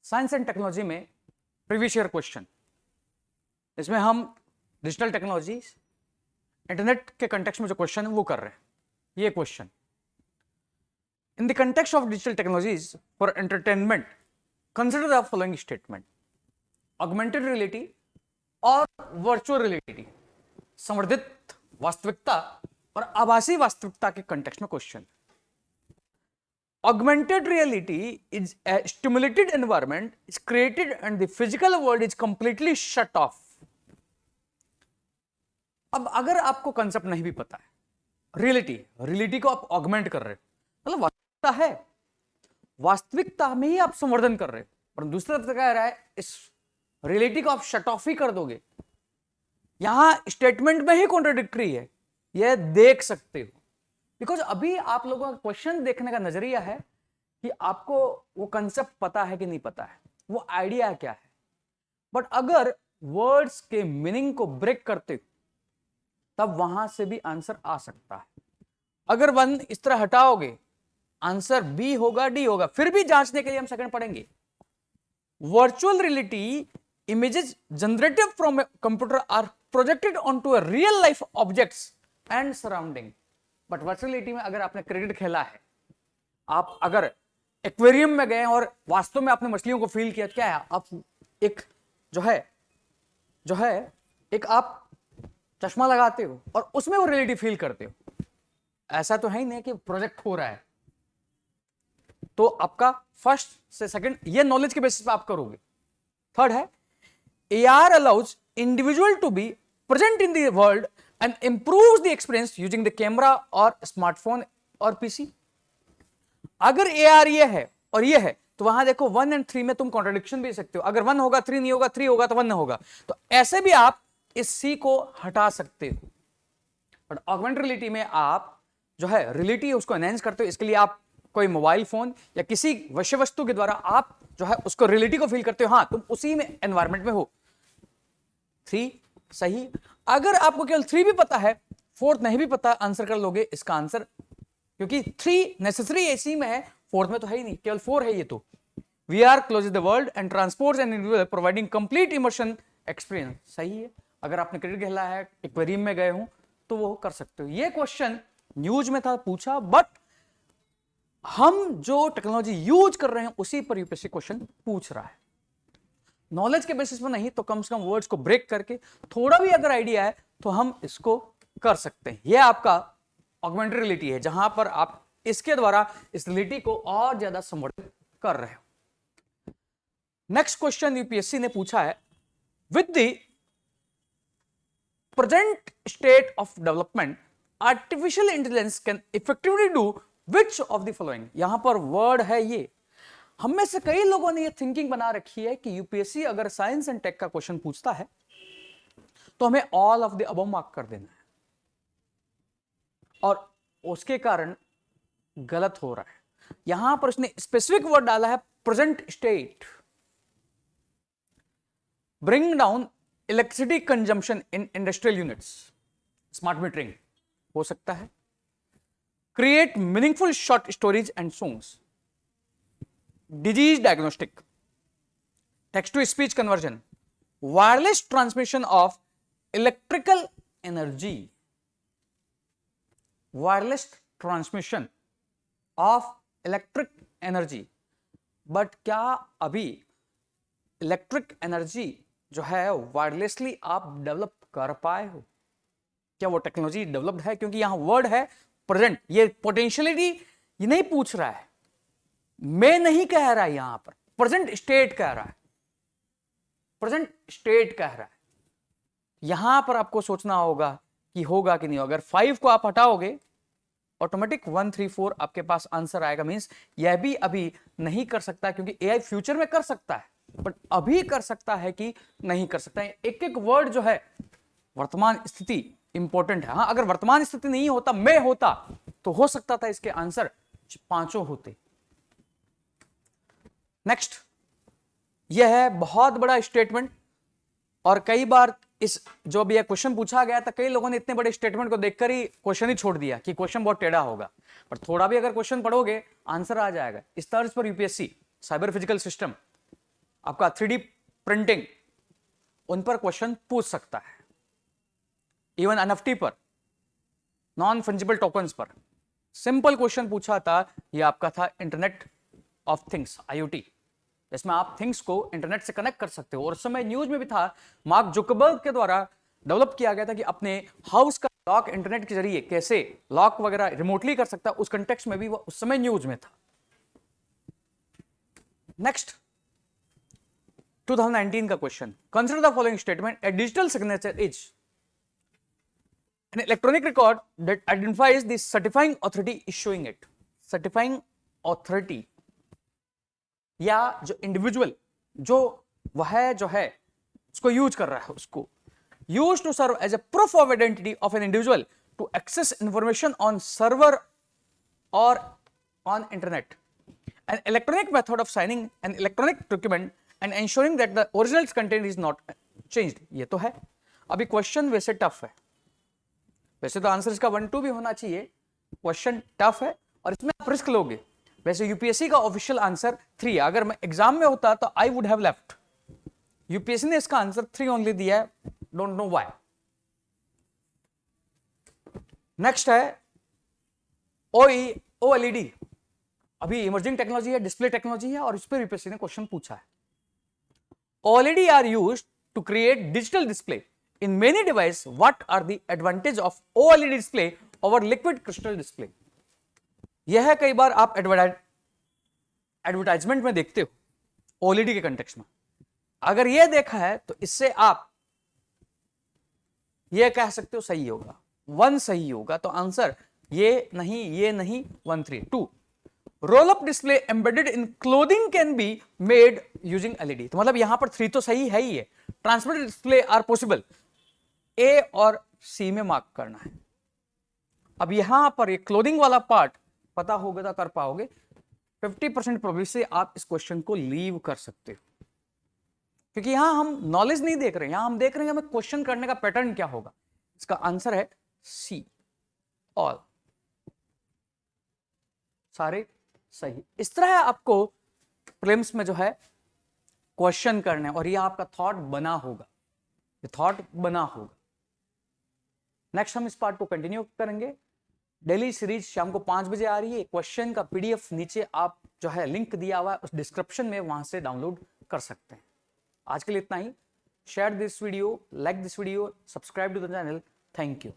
Science and technology में previous year question, इसमें हम डिजिटल टेक्नोलॉजी इंटरनेट के कंटेक्स्ट में जो क्वेश्चन है वो कर रहे हैं। ये question, in the context of digital technologies for entertainment consider the following statement. Augmented reality और वर्चुअल रियलिटी, संवर्धित वास्तविकता और आभासी वास्तविकता के कंटेक्स्ट में question. Augmented reality is a stimulated environment is created and the physical world is completely shut off. अब अगर आपको कंसेप्ट नहीं भी पता है, रियलिटी को आप ऑगमेंट कर रहे हो, मतलब वास्तविकता है, वास्तविकता में ही आप संवर्धन कर रहे हो, पर दूसरा तरह कह रहा है इस रियलिटी को आप शट ऑफ ही कर दोगे। यहां स्टेटमेंट में ही कॉन्ट्राडिक्टरी है, यह देख सकते हो। बिकॉज अभी आप लोगों का क्वेश्चन देखने का नजरिया है कि आपको वो कंसेप्ट पता है कि नहीं पता है, वो आइडिया क्या है। बट अगर वर्ड्स के मीनिंग को ब्रेक करते हो तब वहां से भी आंसर आ सकता है। अगर वन इस तरह हटाओगे आंसर बी होगा, डी होगा, फिर भी जांचने के लिए हम सेकंड पढ़ेंगे। Virtual reality images generated from computer are projected onto a real life objects and surrounding. But virtual reality में अगर आपने क्रिकेट खेला है, आप अगर एक्वेरियम में गए और वास्तव में आपने मछलियों को फील किया, क्या है, आप एक जो है एक आप चश्मा लगाते हो और उसमें वो रियलिटी फील करते हो। ऐसा तो है ही नहीं कि प्रोजेक्ट हो रहा है। तो आपका फर्स्ट से सेकंड ये नॉलेज के बेसिस पे आप करोगे। थर्ड है AR allows individual to be present in the world and improves the experience using the camera और स्मार्टफोन और पीसी। अगर AR ये है और ये है तो वहां देखो 1 और 3 में तुम कॉन्ट्रडिक्शन भी सकते हो। अगर 1 होगा 3 नहीं होगा, 3 होगा तो 1 नहीं होगा, तो ऐसे भी आप इस C को हटा सकते हो। बट ऑगमेंटेड रियलिटी में आप जो है रियलिटी उसको एनहांस करते हो। इसके लिए आप कोई मोबाइल फोन या किसी विषय वस्तु के द्वारा आप जो है उसको रियलिटी को फील करते हो। हाँ, तुम उसी में एनवायरमेंट में हो। 3 सही। अगर आपको केवल 3 भी पता है, 4th नहीं भी पता, आंसर कर लोगे इसका आंसर, क्योंकि 3 नेसेसरी एसी में है, 4th में तो है ही नहीं, केवल 4 है ये तो। VR closes the world and transports an individual providing complete immersion experience। सही है। अगर आपने क्रिकेट खेला है, एक्वेरियम में गए हो तो वो कर सकते हो। ये क्वेश्चन न्यूज में था पूछा, बट हम जो टेक्नोलॉजी यूज कर रहे हैं उसी पर यूपीएससी क्वेश्चन पूछ रहा है। नॉलेज के बेसिस पर नहीं तो कम से कम वर्ड्स को ब्रेक करके थोड़ा भी अगर आइडिया है तो हम इसको कर सकते हैं। यह आपका ऑगमेंटेड रियलिटी है, जहां पर आप इसके द्वारा इस रियलिटी को और ज्यादा संवर्धित कर रहे हो। नेक्स्ट क्वेश्चन यूपीएससी ने पूछा है, with the present state of development artificial intelligence can effectively do which of the following. यहां पर वर्ड है ये। हम में से कई लोगों ने ये थिंकिंग बना रखी है कि यूपीएससी अगर साइंस एंड टेक का क्वेश्चन पूछता है तो हमें all of the above mark कर देना है, और उसके कारण गलत हो रहा है। यहां पर उसने स्पेसिफिक वर्ड डाला है present state. Bring down electricity consumption in industrial units, smart metering हो सकता है। Create meaningful short stories and songs, disease diagnostic, text to speech conversion, wireless transmission of electrical energy, wireless transmission of electric energy. But क्या अभी electric energy जो है wirelessly आप develop कर पाए हो? क्या वो टेक्नोलॉजी डेवलप्ड है? क्योंकि यहां वर्ड है प्रेजेंट, ये पोटेंशियलिटी ये नहीं पूछ रहा है, मैं नहीं कह रहा है, यहां पर प्रेजेंट स्टेट कह रहा है, प्रेजेंट स्टेट कह रहा है। यहां पर आपको सोचना होगा कि होगा कि नहीं होगा। अगर 5 को आप हटाओगे ऑटोमेटिक 1 3 4 आपके पास आंसर आएगा। मींस यह भी अभी नहीं कर सकता, क्योंकि एआई फ्यूचर में कर सकता है, बट अभी कर सकता है कि नहीं कर सकता है। एक एक वर्ड जो है वर्तमान स्थिति इंपॉर्टेंट है। हाँ, अगर वर्तमान स्थिति नहीं होता, मैं होता, तो हो सकता था इसके आंसर 5 होते। नेक्स्ट, यह है बहुत बड़ा स्टेटमेंट, और कई बार इस जो भी क्वेश्चन पूछा गया था, कई लोगों ने इतने बड़े स्टेटमेंट को देखकर ही क्वेश्चन ही छोड़ दिया कि क्वेश्चन बहुत टेढ़ा होगा। पर थोड़ा भी अगर क्वेश्चन पढ़ोगे आंसर आ जाएगा। इस तर्ज पर यूपीएससी साइबर फिजिकल सिस्टम आपका 3D प्रिंटिंग, उन पर क्वेश्चन पूछ सकता है। इवन एनएफटी पर, नॉन फंजिबल टोकन्स पर सिंपल क्वेश्चन पूछा था। ये आपका था इंटरनेट ऑफ थिंग्स, आईओटी, इसमें आप थिंग्स को इंटरनेट से कनेक्ट कर सकते हो। और उस समय न्यूज में भी था, मार्क जुकरबर्ग के द्वारा डेवलप किया गया था कि अपने हाउस का लॉक इंटरनेट के जरिए कैसे लॉक वगैरह रिमोटली कर सकता है, उस कंटेक्स्ट में भी वो उस समय न्यूज में था। नेक्स्ट 2019 का question, consider the following statement, A digital signature is an electronic record that identifies the certifying authority issuing it. Certifying authority या जो इंडिविजुअल वह जो है उसको यूज कर रहा है, उसको use to serve as a proof of identity of an individual to access information on server और on internet, an electronic method of signing an electronic document and ensuring that the original content is not changed. ये तो है। अभी question वैसे tough है, वैसे तो answer इसका 1-2 भी होना चाहिए, क्वेश्चन टफ है और इसमें आप रिस्क लोगे। वैसे यूपीएससी का ऑफिशियल आंसर 3 है, अगर मैं एग्जाम में होता तो I would have left. UPSC ने इसका आंसर 3 ओनली दिया है, डोंट नो व्हाई। नेक्स्ट है ओएलईडी, अभी इमर्जिंग टेक्नोलॉजी है, डिस्प्ले टेक्नोलॉजी है, और इस पर यूपीएससी ने क्वेश्चन पूछा है। OLED are used to create digital display in many devices. What are the advantage of OLED display over liquid crystal display? यह है कई बार आप एडवर्टाइजमेंट में देखते हो OLED के कंटेक्स्ट में। अगर यह देखा है तो इससे आप यह कह सकते हो सही होगा, 1 सही होगा। तो आंसर ये नहीं 1 3 2। Roll up display embedded in clothing can be made using LED. तो मतलब यहां पर 3 तो सही है ही है। ट्रांसपेरेंट डिस्प्ले आर पॉसिबल, ए और सी में मार्क करना है। अब यहां पर ये क्लोथिंग वाला पार्ट पता होगा तो कर पाओगे, 50% प्रोबेबिलिटी से आप इस क्वेश्चन को लीव कर सकते हो, क्योंकि यहां हम नॉलेज नहीं देख रहे हैं, यहां हम देख रहे हैं हमें क्वेश्चन करने का पैटर्न क्या होगा। इसका आंसर है सी, ऑल, सारे सही। इस तरह आपको प्रीलिम्स में जो है क्वेश्चन करने, और ये आपका थॉट बना होगा, ये थॉट बना होगा। नेक्स्ट हम इस पार्ट को कंटिन्यू करेंगे। डेली सीरीज शाम को 5 बजे आ रही है। क्वेश्चन का पीडीएफ नीचे आप जो है लिंक दिया हुआ है उस डिस्क्रिप्शन में, वहां से डाउनलोड कर सकते हैं। आज के लिए इतना ही। Share this video, like this video, subscribe to the channel. Thank you.